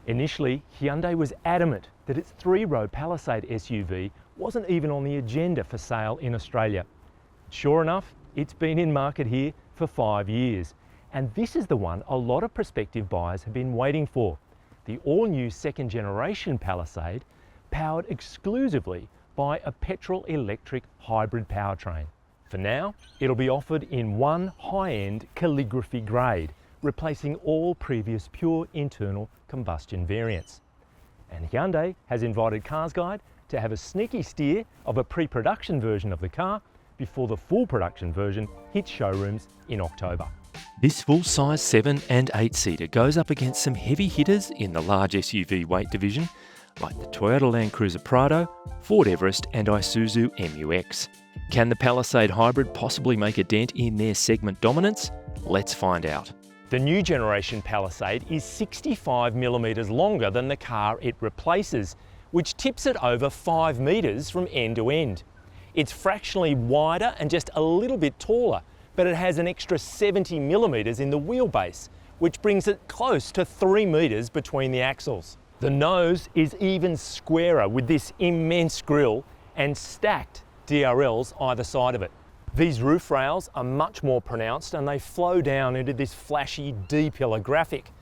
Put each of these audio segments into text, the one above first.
Initially, Hyundai was adamant that its three-row Palisade SUV wasn't even on the agenda for sale in Australia. Sure enough, it's been in market here for 5 years, and this is the one a lot of prospective buyers have been waiting for. The all-new second-generation Palisade, powered exclusively by a petrol-electric hybrid powertrain. For now, it'll be offered in one high-end calligraphy grade, replacing all previous pure internal combustion variants. And Hyundai has invited CarsGuide to have a sneaky steer of a pre-production version of the car before the full production version hits showrooms in October. This full-size 7 and 8-seater goes up against some heavy hitters in the large SUV weight division, like the Toyota Land Cruiser Prado, Ford Everest and Isuzu MU-X. Can the Palisade Hybrid possibly make a dent in their segment dominance? Let's find out. The new generation Palisade is 65mm longer than the car it replaces, which tips it over 5 metres from end to end. It's fractionally wider and just a little bit taller, but it has an extra 70mm in the wheelbase, which brings it close to 3 metres between the axles. The nose is even squarer with this immense grille and stacked DRLs either side of it. These roof rails are much more pronounced and they flow down into this flashy D-pillar graphic.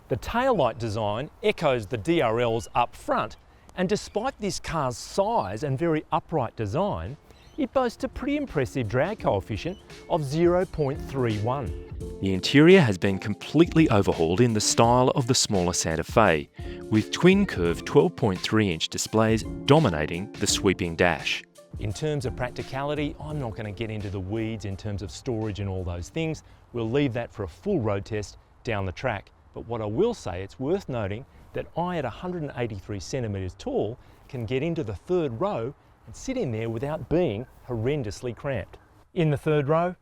The taillight design echoes the DRLs up front, and despite this car's size and very upright design, it boasts a pretty impressive drag coefficient of 0.31. The interior has been completely overhauled in the style of the smaller Santa Fe, with twin curved 12.3-inch displays dominating the sweeping dash. In terms of practicality, I'm not going to get into the weeds in terms of storage and all those things. We'll leave that for a full road test down the track. But what I will say, it's worth noting that I, at 183 centimetres tall, can get into the third row and sit in there without being horrendously cramped. In the third row,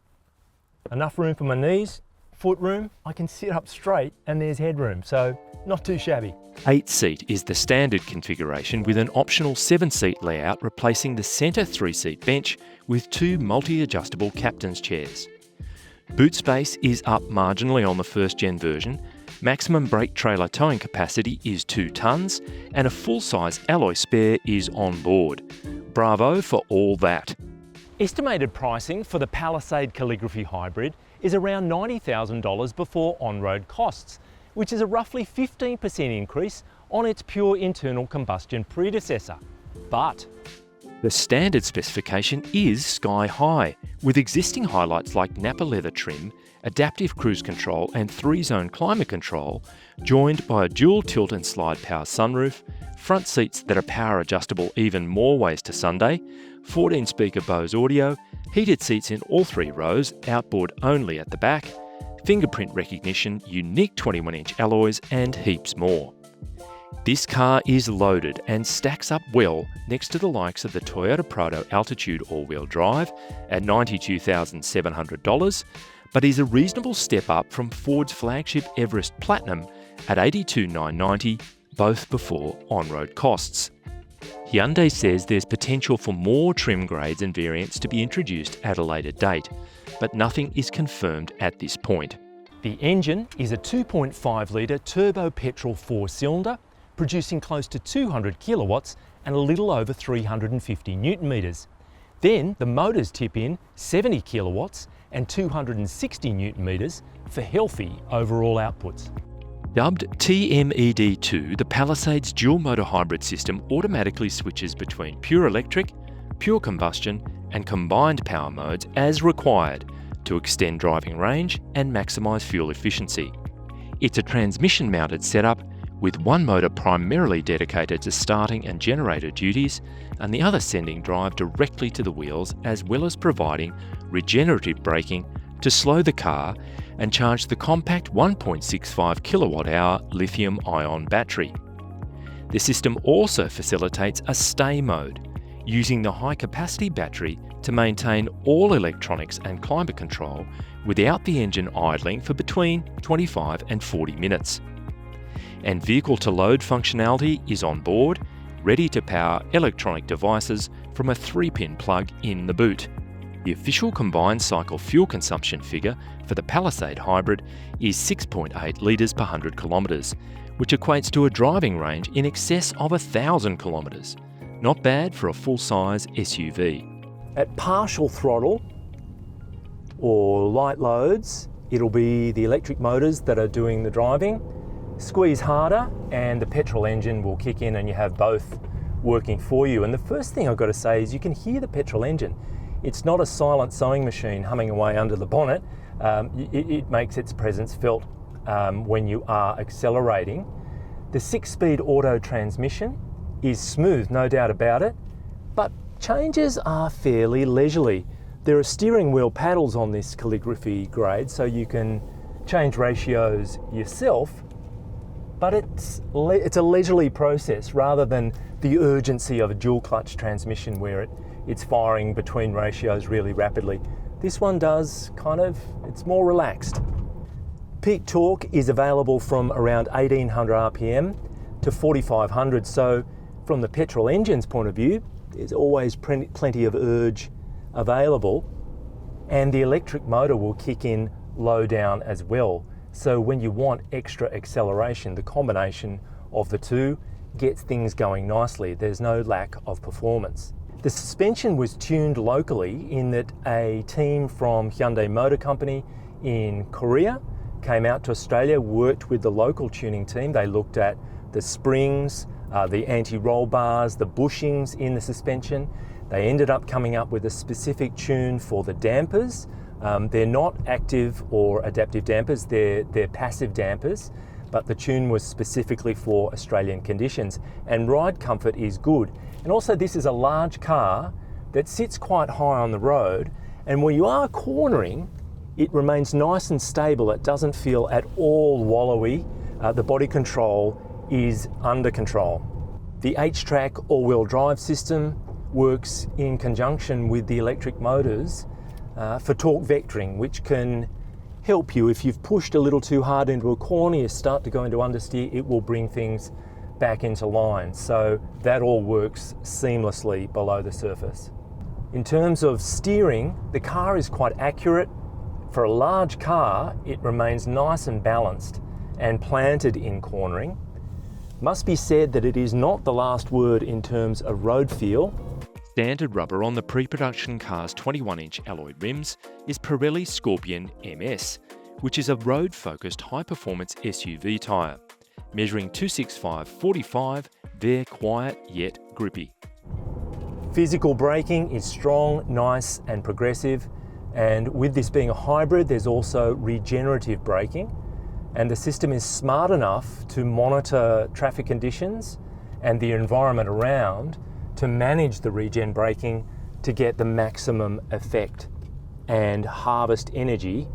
enough room for my knees, foot room, I can sit up straight and there's headroom, so not too shabby. 8-seat is the standard configuration with an optional 7-seat layout replacing the centre 3-seat bench with 2 multi-adjustable captain's chairs. Boot space is up marginally on the first-gen version, maximum brake trailer towing capacity is 2 tonnes, and a full-size alloy spare is on board. Bravo for all that. Estimated pricing for the Palisade Calligraphy Hybrid is around $90,000 before on-road costs, which is a roughly 15% increase on its pure internal combustion predecessor. But the standard specification is sky high, with existing highlights like Napa leather trim, adaptive cruise control and 3-zone climate control, joined by a dual tilt and slide power sunroof, front seats that are power adjustable even more ways to Sunday, 14-speaker Bose audio, heated seats in all 3 rows, outboard only at the back, fingerprint recognition, unique 21-inch alloys and heaps more. This car is loaded and stacks up well next to the likes of the Toyota Prado Altitude all-wheel drive at $92,700, but is a reasonable step up from Ford's flagship Everest Platinum at $82,990, both before on-road costs. Hyundai says there's potential for more trim grades and variants to be introduced at a later date, but nothing is confirmed at this point. the engine is a 2.5-litre turbo petrol 4-cylinder, producing close to 200 kilowatts and a little over 350 newton metres. Then the motors tip in 70 kilowatts and 260 newton metres for healthy overall outputs. Dubbed TMED2, the Palisade's dual motor hybrid system automatically switches between pure electric, pure combustion and combined power modes as required to extend driving range and maximise fuel efficiency. It's a transmission-mounted setup with one motor primarily dedicated to starting and generator duties and the other sending drive directly to the wheels, as well as providing regenerative braking to slow the car and charge the compact 1.65 kilowatt-hour lithium-ion battery. The system also facilitates a stay mode, using the high-capacity battery to maintain all electronics and climate control without the engine idling for between 25 and 40 minutes. And vehicle-to-load functionality is on board, ready to power electronic devices from a 3-pin plug in the boot. The official combined cycle fuel consumption figure for the Palisade Hybrid is 6.8 litres per 100 kilometres, which equates to a driving range in excess of 1,000 kilometres. Not bad for a full-size SUV. At partial throttle or light loads, it'll be the electric motors that are doing the driving. Squeeze harder and the petrol engine will kick in and you have both working for you. And the first thing I've got to say is you can hear the petrol engine. It's not a silent sewing machine humming away under the bonnet. It makes its presence felt when you are accelerating. The 6-speed auto transmission is smooth, no doubt about it, but changes are fairly leisurely. There are steering wheel paddles on this calligraphy grade, so you can change ratios yourself, but it's a leisurely process rather than the urgency of a dual clutch transmission where it's firing between ratios really rapidly. This one does it's more relaxed. Peak torque is available from around 1800 RPM to 4500, so from the petrol engine's point of view, there's always plenty of urge available, and the electric motor will kick in low down as well. So when you want extra acceleration, the combination of the two gets things going nicely. There's no lack of performance. The suspension was tuned locally in that a team from Hyundai Motor Company in Korea came out to Australia, worked with the local tuning team. They looked at the springs, the anti-roll bars, the bushings in the suspension. They ended up coming up with a specific tune for the dampers. They're not active or adaptive dampers, they're passive dampers, but the tune was specifically for Australian conditions, and ride comfort is good. And also this is a large car that sits quite high on the road, and when you are cornering, it remains nice and stable. It doesn't feel at all wallowy. The body control is under control. The H-Track all-wheel drive system works in conjunction with the electric motors for torque vectoring, which can help you if you've pushed a little too hard into a corner, you start to go into understeer, it will bring things back into line. So that all works seamlessly below the surface. In terms of steering, the car is quite accurate. For a large car, it remains nice and balanced and planted in cornering. Must be said that it is not the last word in terms of road feel. Standard rubber on the pre-production car's 21-inch alloy rims is Pirelli Scorpion MS, which is a road-focused high-performance SUV tyre. Measuring 265/45, they're quiet yet grippy. Physical braking is strong, nice and progressive, and with this being a hybrid, there's also regenerative braking, and the system is smart enough to monitor traffic conditions and the environment around to manage the regen braking to get the maximum effect and harvest energy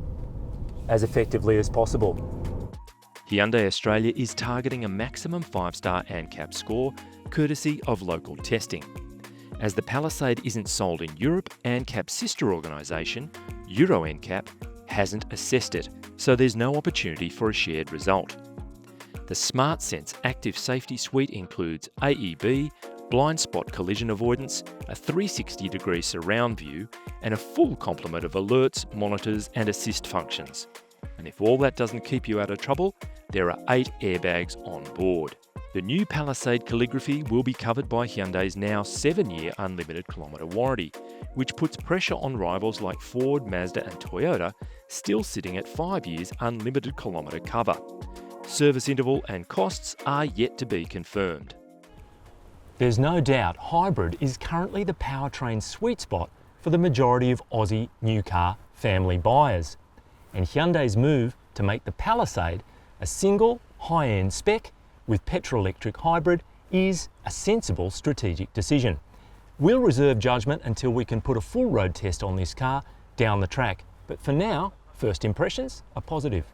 as effectively as possible. Hyundai Australia is targeting a maximum 5-star ANCAP score, courtesy of local testing. As the Palisade isn't sold in Europe, ANCAP's sister organisation, Euro NCAP, hasn't assessed it, so there's no opportunity for a shared result. The SmartSense Active Safety Suite includes AEB, blind spot collision avoidance, a 360-degree surround view, and a full complement of alerts, monitors, and assist functions. And if all that doesn't keep you out of trouble, there are 8 airbags on board. The new Palisade calligraphy will be covered by Hyundai's now 7-year unlimited kilometre warranty, which puts pressure on rivals like Ford, Mazda and Toyota, still sitting at 5 years unlimited kilometre cover. Service interval and costs are yet to be confirmed. There's no doubt hybrid is currently the powertrain sweet spot for the majority of Aussie new car family buyers. And Hyundai's move to make the Palisade a single high-end spec with petrol-electric hybrid is a sensible strategic decision. We'll reserve judgment until we can put a full road test on this car down the track. But for now, first impressions are positive.